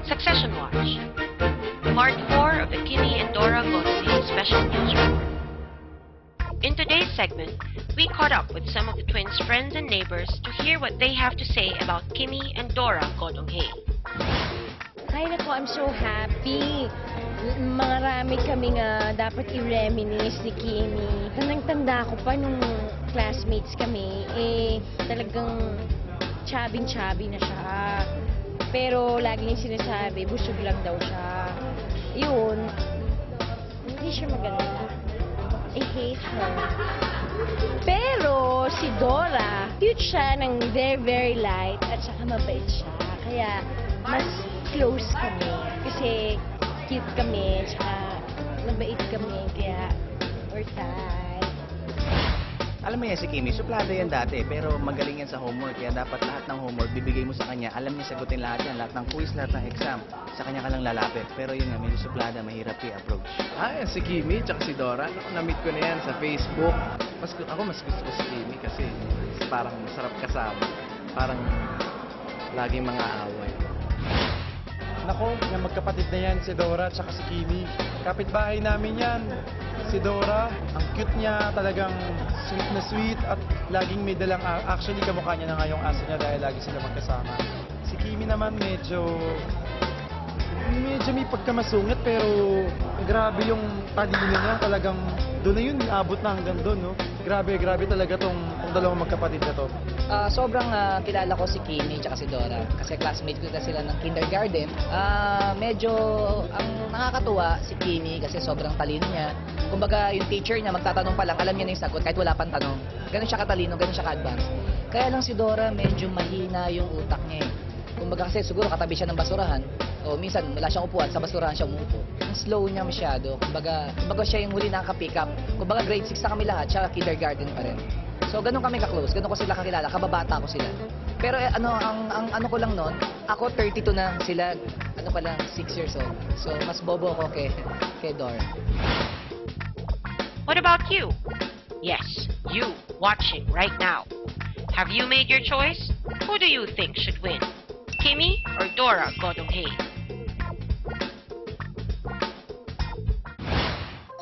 Succession Watch, Part 4 of the Kimi and Dora Godfrey Special News Report. In today's segment, we caught up with some of the twins' friends and neighbors to hear what they have to say about Kimi and Dora Godonghae. Ay nako, I'm so happy. Marami kaming dapat i-reminisce ni Kimi. Tandang-tanda ko pa nung classmates kami, talagang chubby-chubby na siya. Pero lagi niya sinasabi, busog lang daw siya. Yun, hindi siya maganda. I hate her. Pero si Dora, cute siya ng very, very light at saka mabait siya. Kaya mas close kami. Kasi cute kami, saka mabait kami. Kaya we're tight. Alam mo yan si Kimi, suplado yan dati, pero magaling yan sa homework. Kaya dapat lahat ng homework, bibigay mo sa kanya. Alam niya sagutin lahat yan, lahat ng quiz, lahat ng exam. Sa kanya ka lang lalapit. Pero yun nga, medyo suplada, mahirap i-approach. Yan si Kimi, tsaka si Dora. Na-meet ko na yan sa Facebook. Ako mas gusto ko si Kimi kasi parang masarap kasama. Parang laging mga away. Nako, yung magkapatid na yan, si Dora at saka si Kimi. Kapitbahay namin yan. Si Dora, ang cute niya, talagang sweet at laging may dalang, actually kamukha niya na nga yung aso niya dahil lagi sila magkasama. Si Kimi naman medyo may pagkamasungit pero grabe yung talino niya, talagang doon na yun, abot na hanggang doon, no? Grabe talaga tong dalawang magkapatid na to. Sobrang kilala ko si Kimi at si Dora kasi classmate ko na sila ng kindergarten. Medyo ang nakakatuwa si Kimi kasi sobrang talino niya. Kumbaga yung teacher niya magtatanong pa lang, alam niya na yung sagot kahit wala pang tanong. Ganun siya katalino, ganun siya ka-advance. Kaya lang si Dora medyo mahina yung utak niya eh. Kumbaga kasi siguro katabi siya ng basurahan o minsan wala siyang upuan, sa basurahan siya umupo. Ang slow niya masyado. Kumbaga siya yung huli nakaka-pick up. Kumbaga grade 6 na kami lahat, siya kindergarten pa rin. So ganun kami ka-close, ganun ko sila kakilala, kababata ko sila. Pero ang ano ko lang noon, ako 32 na sila, ano pa lang 6 years old. So mas bobo ako kay Dora. What about you? Yes, you watching right now. Have you made your choice? Who do you think should win? Kimi or Dora Godonghae?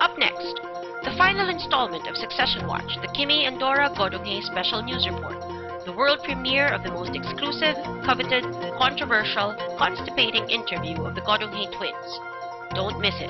Up next, the final installment of Succession Watch, the Kimi and Dora Godonghae Special News Report, the world premiere of the most exclusive, coveted, controversial, constipating interview of the Godonghae twins. Don't miss it.